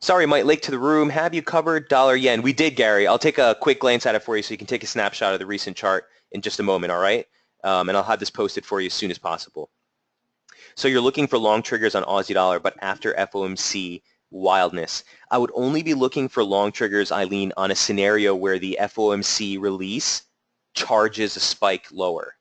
Sorry, Mike, late to the room. Have you covered dollar yen? We did, Gary. I'll take a quick glance at it for you so you can take a snapshot of the recent chart in just a moment, all right? And I'll have this posted for you as soon as possible. So you're looking for long triggers on Aussie dollar, but after FOMC wildness. I would only be looking for long triggers, Eileen, on a scenario where the FOMC release charges a spike lower.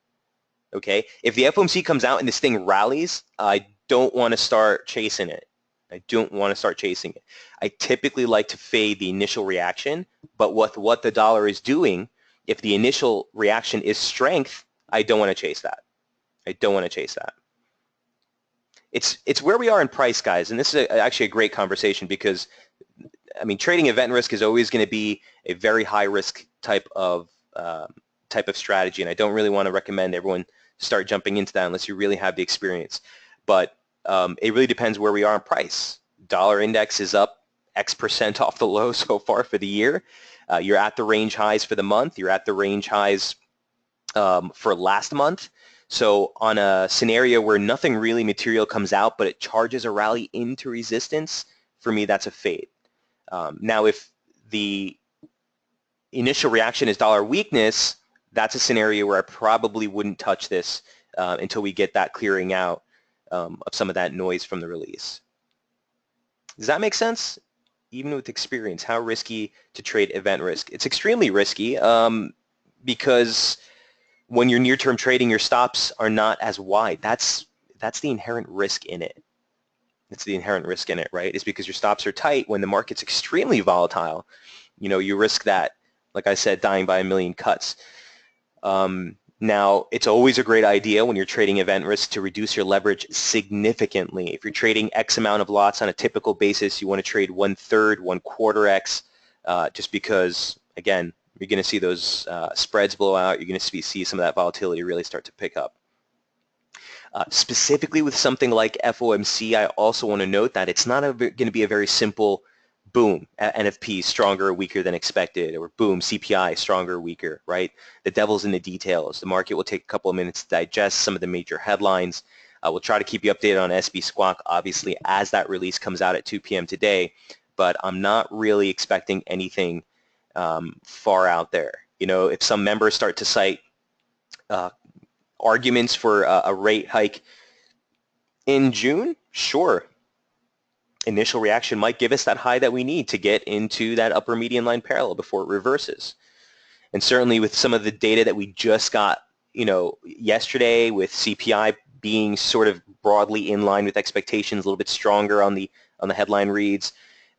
Okay? If the FOMC comes out and this thing rallies, I don't want to start chasing it. I don't want to start chasing it. I typically like to fade the initial reaction, but with what the dollar is doing, if the initial reaction is strength, I don't want to chase that. I don't want to chase that. It's where we are in price, guys, and this is actually a great conversation because, I mean, trading event risk is always going to be a very high risk type of strategy, and I don't really want to recommend everyone start jumping into that unless you really have the experience. But it really depends where we are in price. Dollar index is up X% off the low so far for the year. You're at the range highs for the month. You're at the range highs for last month. So on a scenario where nothing really material comes out, but it charges a rally into resistance, for me, that's a fade. Now, if the initial reaction is dollar weakness, that's a scenario where I probably wouldn't touch this until we get that clearing out of some of that noise from the release. Does that make sense? Even with experience, how risky to trade event risk? It's extremely risky because when you're near-term trading, your stops are not as wide. That's the inherent risk in it. It's the inherent risk in it, right? It's because your stops are tight when the market's extremely volatile. You know, you risk that, like I said, dying by a million cuts. Now, it's always a great idea when you're trading event risk to reduce your leverage significantly. If you're trading X amount of lots on a typical basis, you want to trade 1/3, 1/4 X, just because, again, you're going to see those spreads blow out. You're going to see some of that volatility really start to pick up. Specifically with something like FOMC, I also want to note that it's not going to be a very simple boom, NFP stronger or weaker than expected, or boom, CPI stronger or weaker, right? The devil's in the details. The market will take a couple of minutes to digest some of the major headlines. We'll try to keep you updated on SB Squawk, obviously, as that release comes out at 2 p.m. today, but I'm not really expecting anything far out there. You know, if some members start to cite arguments for a rate hike in June, sure. Initial reaction might give us that high that we need to get into that upper median line parallel before it reverses. And certainly with some of the data that we just got, you know, yesterday, with CPI being sort of broadly in line with expectations, a little bit stronger on the headline reads,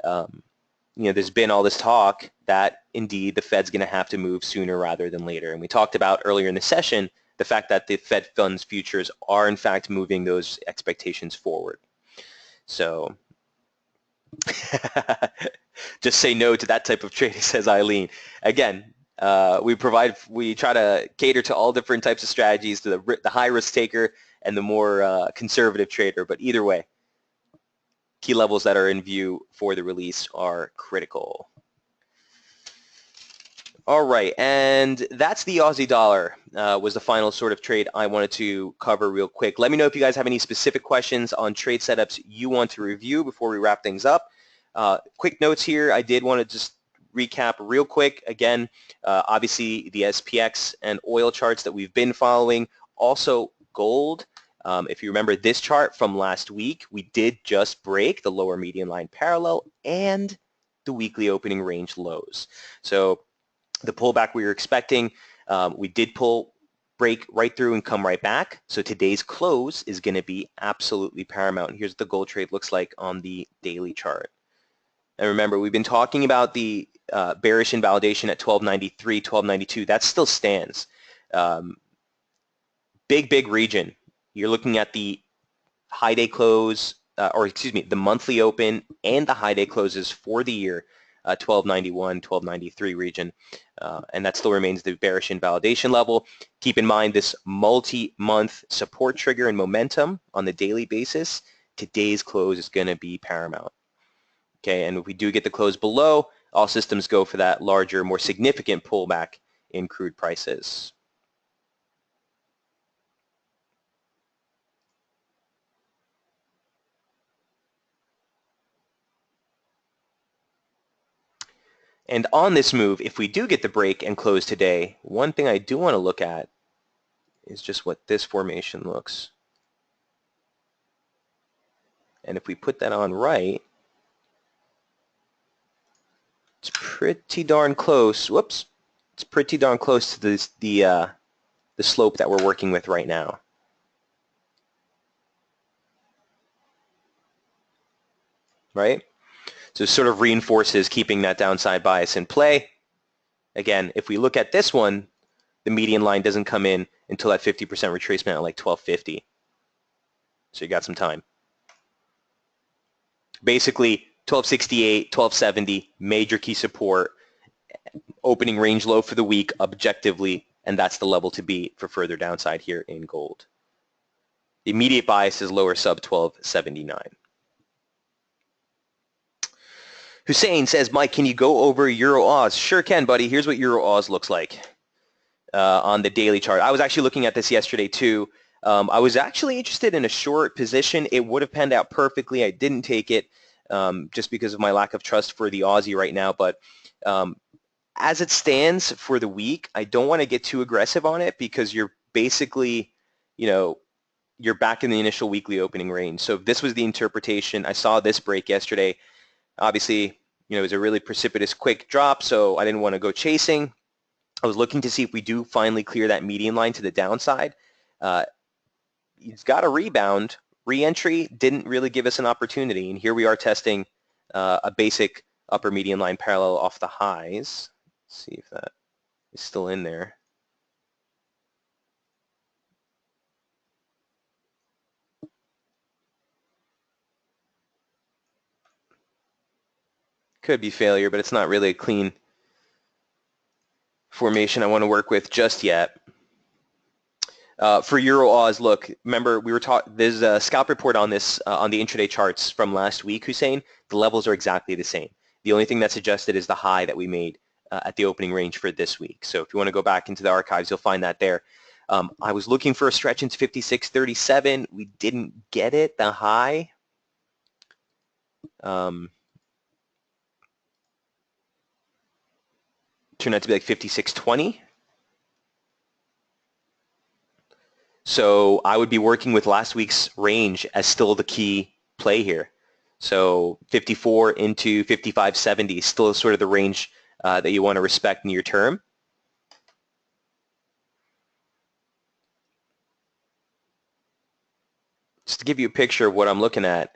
you know, there's been all this talk that indeed the Fed's going to have to move sooner rather than later. And we talked about earlier in the session the fact that the Fed funds futures are in fact moving those expectations forward. So just say no to that type of trading, says Eileen. Again, we try to cater to all different types of strategies, to the high risk taker and the more conservative trader. But either way, key levels that are in view for the release are critical. All right, and that's the Aussie dollar, was the final sort of trade I wanted to cover real quick. Let me know if you guys have any specific questions on trade setups you want to review before we wrap things up. Quick notes here, I did want to just recap real quick. Again, obviously the SPX and oil charts that we've been following. Also gold. If you remember this chart from last week, we did just break the lower median line parallel and the weekly opening range lows. So the pullback we were expecting, we did break right through and come right back. So today's close is going to be absolutely paramount. Here's what the gold trade looks like on the daily chart. And remember, we've been talking about the bearish invalidation at 1293, 1292. That still stands. Big region. You're looking at the high day close, or excuse me, the monthly open and the high day closes for the year, 1291, 1293 region. And that still remains the bearish invalidation level. Keep in mind this multi-month support trigger and momentum on the daily basis. Today's close is going to be paramount. Okay, and if we do get the close below, all systems go for that larger, more significant pullback in crude prices. And on this move, if we do get the break and close today, one thing I do want to look at is just what this formation looks. And if we put that on right, it's pretty darn close. Whoops. It's pretty darn close to the slope that we're working with right now. Right? So it sort of reinforces keeping that downside bias in play. Again, if we look at this one, the median line doesn't come in until that 50% retracement at like 1250. So you got some time. Basically, 1268, 1270, major key support, opening range low for the week objectively, and that's the level to beat for further downside here in gold. The immediate bias is lower sub 1279. Hussein says, Mike, can you go over Euro Oz? Sure can, buddy. Here's what Euro Oz looks like on the daily chart. I was actually looking at this yesterday too. I was actually interested in a short position. It would have panned out perfectly. I didn't take it just because of my lack of trust for the Aussie right now. But as it stands for the week, I don't want to get too aggressive on it because you're basically, you know, you're back in the initial weekly opening range. So if this was the interpretation, I saw this break yesterday. Obviously, you know, it was a really precipitous quick drop, so I didn't want to go chasing. I was looking to see if we do finally clear that median line to the downside. It's got a rebound. Re-entry didn't really give us an opportunity, and here we are testing a basic upper median line parallel off the highs. Let's see if that is still in there. Could be failure, but it's not really a clean formation I want to work with just yet. For Euro Oz, look, remember we were talking, there's a scalp report on this on the intraday charts from last week, Hussein. The levels are exactly the same. The only thing that's adjusted is the high that we made at the opening range for this week. So if you want to go back into the archives, you'll find that there. I was looking for a stretch into 56.37. We didn't get it, the high. Turned out to be like 56.20. So I would be working with last week's range as still the key play here. So 54 into 55.70 still sort of the range that you want to respect near term. Just to give you a picture of what I'm looking at,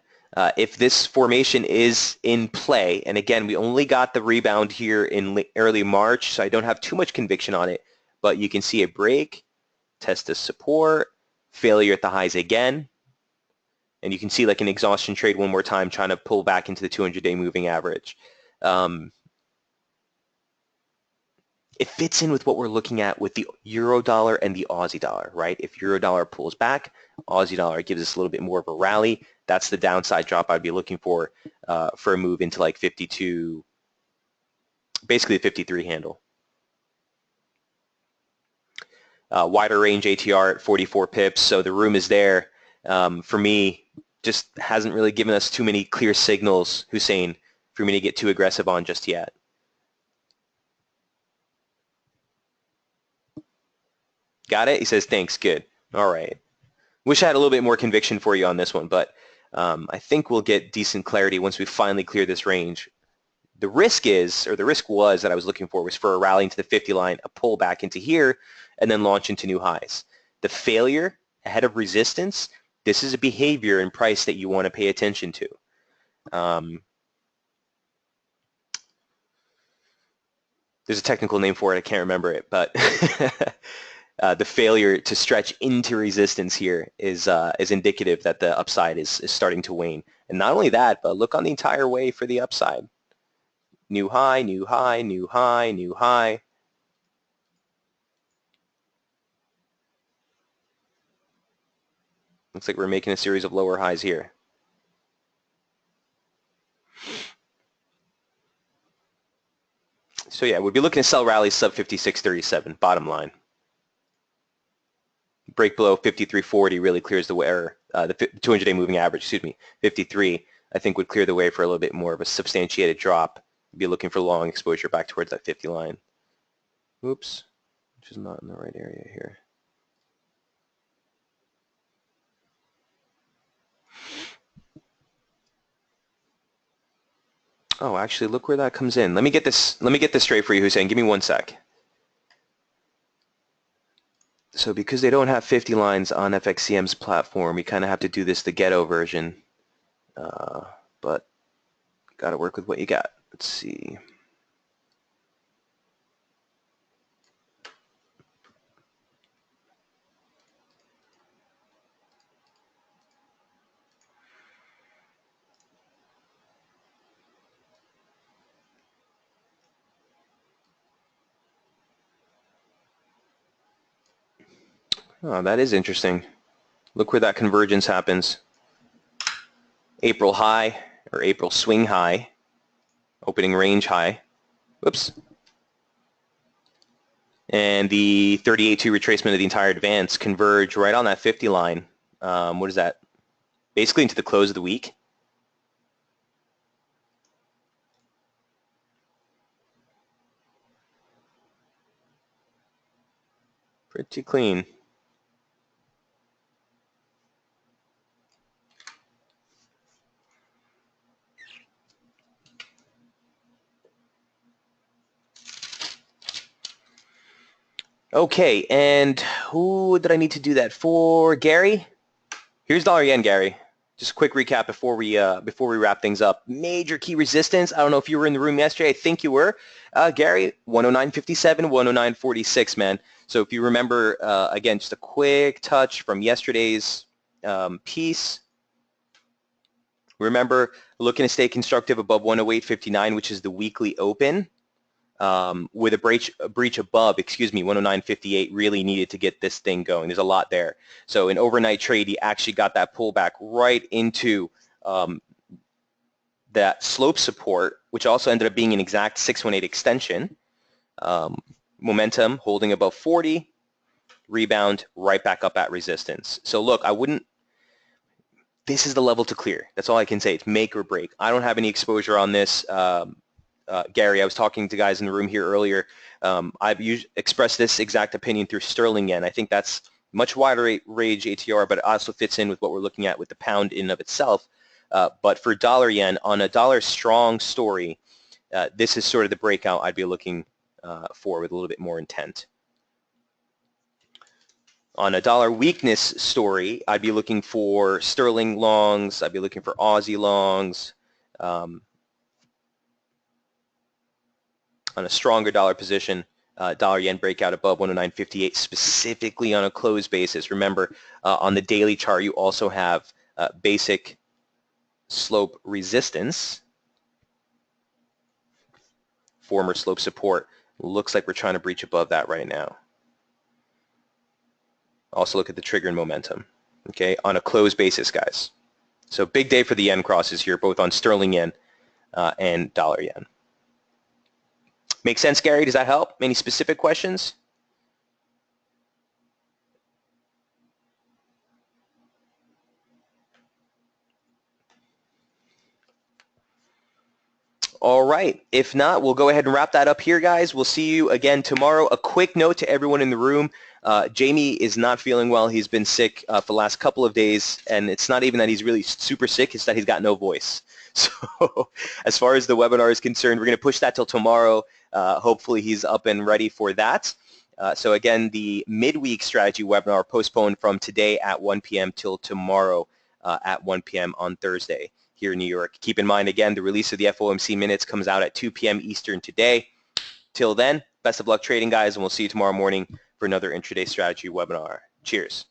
if this formation is in play, and again, we only got the rebound here in early March, so I don't have too much conviction on it, but you can see a break, test of support, failure at the highs again, and you can see like an exhaustion trade one more time trying to pull back into the 200-day moving average. It fits in with what we're looking at with the euro dollar and the Aussie dollar, right? If euro dollar pulls back, Aussie dollar gives us a little bit more of a rally. That's the downside drop I'd be looking for a move into like 52, basically a 53 handle. Wider range ATR at 44 pips, so the room is there. For me, just hasn't really given us too many clear signals, Hussein, for me to get too aggressive on just yet. Got it? He says, thanks, good. All right. Wish I had a little bit more conviction for you on this one, but I think we'll get decent clarity once we finally clear this range. The risk is, or the risk was that I was looking for was for a rally into the 50 line, a pull back into here, and then launch into new highs. The failure ahead of resistance, this is a behavior and price that you want to pay attention to. There's a technical name for it, I can't remember it, but the failure to stretch into resistance here is indicative that the upside is starting to wane. And not only that, but look on the entire way for the upside. New high, new high, new high, new high. Looks like we're making a series of lower highs here. So yeah, we'd be looking to sell rallies sub 56.37, bottom line. Break below 53.40 really clears the way, or the 200-day moving average, excuse me, 53, I think would clear the way for a little bit more of a substantiated drop. Be looking for long exposure back towards that 50 line. Oops, which is not in the right area here. Oh, actually, look where that comes in. Let me get this straight for you, Hussein. Give me one sec. So because they don't have 50 lines on FXCM's platform, we kind of have to do this the ghetto version. But got to work with what you got. Let's see. Oh, that is interesting. Look where that convergence happens. April high, or April swing high, opening range high. Whoops. And the 38.2 retracement of the entire advance converge right on that 50 line. What is that? Basically into the close of the week. Pretty clean. Okay, and who did I need to do that for? Gary? Here's dollar yen, Gary. Just a quick recap before we wrap things up. Major key resistance. I don't know if you were in the room yesterday. I think you were. Gary, 109.57, 109.46, man. So if you remember, again, just a quick touch from yesterday's piece. Remember, looking to stay constructive above 108.59, which is the weekly open. With a breach above, 109.58 really needed to get this thing going. There's a lot there. So an overnight trade, he actually got that pullback right into that slope support, which also ended up being an exact 618 extension. Momentum holding above 40. rebound, right back up at resistance. So look, this is the level to clear. That's all I can say. It's make or break. I don't have any exposure on this. Gary, I was talking to guys in the room here earlier. I've expressed this exact opinion through sterling yen. I think that's much wider range ATR, but it also fits in with what we're looking at with the pound in and of itself. But for dollar yen, on a dollar strong story, this is sort of the breakout I'd be looking for with a little bit more intent. On a dollar weakness story, I'd be looking for sterling longs. I'd be looking for Aussie longs. On a stronger dollar position, dollar yen breakout above 109.58, specifically on a close basis. Remember, on the daily chart, you also have basic slope resistance, former slope support. Looks like we're trying to breach above that right now. Also look at the trigger and momentum, okay, on a close basis, guys. So big day for the yen crosses here, both on sterling yen and dollar yen. Make sense, Gary? Does that help? Any specific questions? All right. If not, we'll go ahead and wrap that up here, guys. We'll see you again tomorrow. A quick note to everyone in the room. Jamie is not feeling well. He's been sick for the last couple of days, and it's not even that he's really super sick. It's that he's got no voice. So as far as the webinar is concerned, we're going to push that till tomorrow. Hopefully he's up and ready for that. So again, the midweek strategy webinar postponed from today at 1 p.m. till tomorrow at 1 p.m. on Thursday here in New York. Keep in mind, again, the release of the FOMC minutes comes out at 2 p.m. Eastern today. Till then, best of luck trading, guys, and we'll see you tomorrow morning for another intraday strategy webinar. Cheers.